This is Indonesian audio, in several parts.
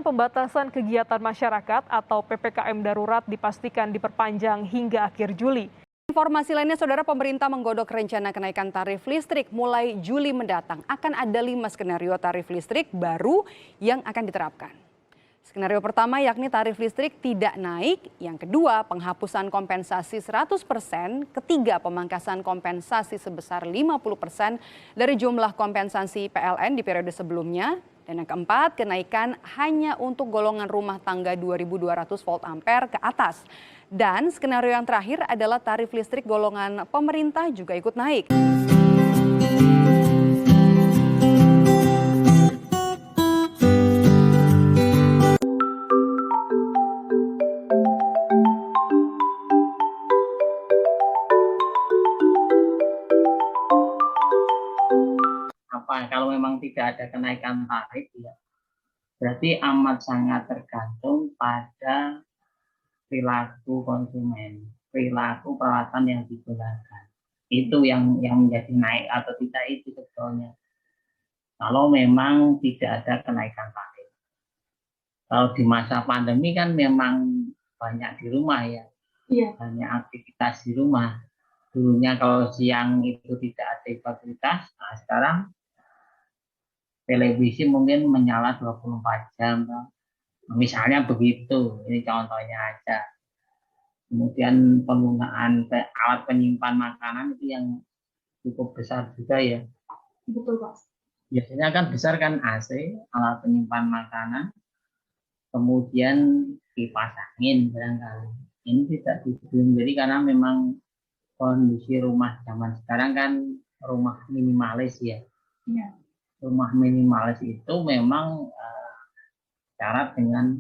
pembatasan kegiatan masyarakat atau PPKM darurat dipastikan diperpanjang hingga akhir Juli. Informasi lainnya, Saudara, pemerintah menggodok rencana kenaikan tarif listrik mulai Juli mendatang. Akan ada 5 skenario tarif listrik baru yang akan diterapkan. Skenario pertama yakni tarif listrik tidak naik, yang kedua penghapusan kompensasi 100%, ketiga pemangkasan kompensasi sebesar 50% dari jumlah kompensasi PLN di periode sebelumnya, dan yang keempat kenaikan hanya untuk golongan rumah tangga 2.200 volt ampere ke atas. Dan skenario yang terakhir adalah tarif listrik golongan pemerintah juga ikut naik. Kalau memang tidak ada kenaikan tarif, ya, berarti amat sangat tergantung pada perilaku konsumen, perilaku peralatan yang digunakan. Itu yang menjadi naik atau tidak itu sebetulnya. Kalau memang tidak ada kenaikan tarif. Kalau di masa pandemi kan memang banyak di rumah ya, banyak aktivitas di rumah. Dulunya kalau siang itu tidak ada aktivitas, nah sekarang televisi mungkin menyala 24 jam. Misalnya begitu, ini contohnya aja. Kemudian penggunaan alat penyimpan makanan itu yang cukup besar juga ya. Betul, Pak. Biasanya kan besar kan AC, alat penyimpan makanan, kemudian kipas angin barangkali. Ini tidak dihubung, jadi karena memang kondisi rumah zaman sekarang kan rumah minimalis ya. Iya. Rumah minimalis itu memang syarat dengan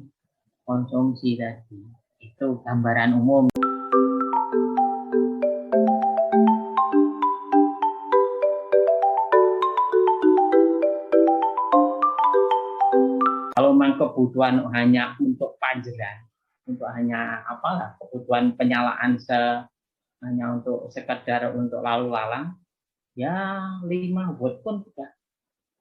konsumsi tadi. Itu gambaran umum. Kalau memang kebutuhan hanya untuk panjeran, untuk hanya apalah kebutuhan penyalaan hanya untuk sekedar untuk lalu lalang, ya 5 watt pun sudah.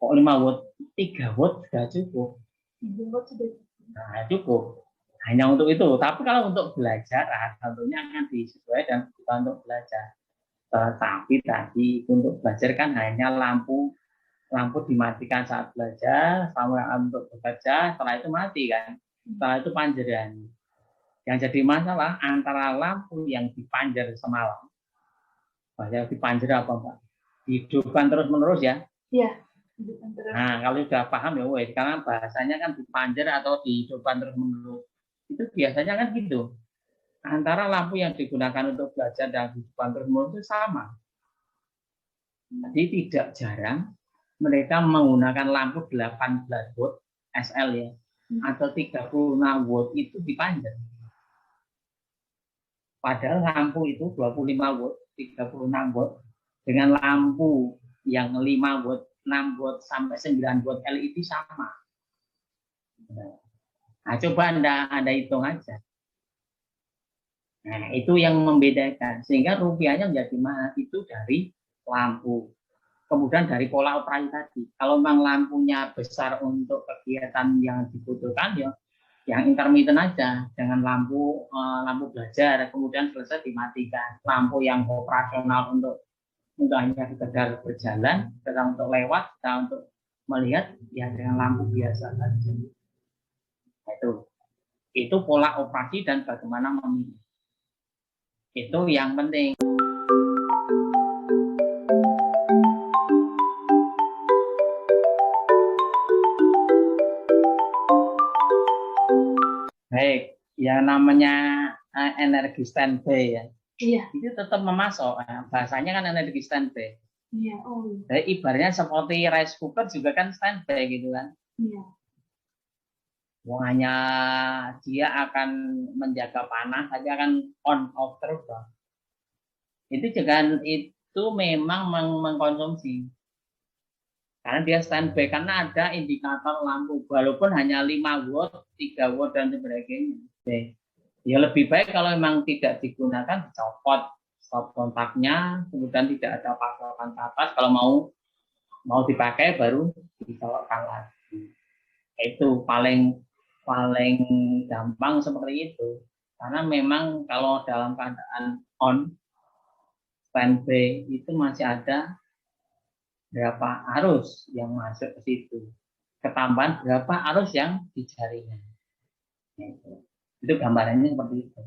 Kok 5 watt, 3 watt sudah cukup. 3 watt sudah Nah, cukup. Hanya untuk itu. Tapi kalau untuk belajar, tentunya akan disesuaikan dan bukan untuk belajar. Tapi tadi untuk belajar kan hanya lampu dimatikan saat belajar, sama untuk bekerja, setelah itu mati kan. Setelah itu panjeran. Yang jadi masalah antara lampu yang dipanjer semalam, bahasa dipanjer apa Mbak? Dihidupkan terus-menerus ya? Iya. Nah, kalau sudah paham ya, wes, karena bahasanya kan dipanjer atau dihidupkan terus-menerus. Itu biasanya kan gitu. Antara lampu yang digunakan untuk belajar dan dihidupkan terus-menerus itu sama. Jadi tidak jarang mereka menggunakan lampu 18 watt SL ya, atau 36 watt itu dipanjer. Padahal lampu itu 25 watt, 36 watt dengan lampu yang 5 watt, 6 watt sampai 9 watt LED sama. Nah, coba Anda hitung aja. Nah, itu yang membedakan. Sehingga rupiahnya menjadi mahal itu dari lampu. Kemudian dari pola operasi tadi. Kalau memang lampunya besar untuk kegiatan yang dibutuhkan, ya yang intermittent aja. Jangan lampu belajar, kemudian selesai dimatikan. Lampu yang operasional untuk hanya sekedar berjalan, sedang untuk lewat, sedang untuk melihat, ya dengan lampu biasa saja. Itu pola operasi dan bagaimana memilih. Itu yang penting. Baik, yang namanya energi standby ya. Iya. Itu tetap memasok. Bahasanya kan energi standby. Iya. Jadi ibaratnya seperti rice cooker juga kan standby gitu kan. Iya. Hanya dia akan menjaga panas, saja akan on off terus. Itu memang mengkonsumsi. Karena dia standby, karena ada indikator lampu, walaupun hanya 5 watt, 3 watt dan sebagainya. Ya lebih baik kalau memang tidak digunakan, dicopot stop kontaknya, kemudian tidak ada pasokan ke atas. Kalau mau dipakai baru dicolokkan lagi. Itu paling paling gampang seperti itu. Karena memang kalau dalam keadaan on, standby itu masih ada berapa arus yang masuk ke situ. Ketambahan berapa arus yang di jaringan. Itu gambarannya seperti itu.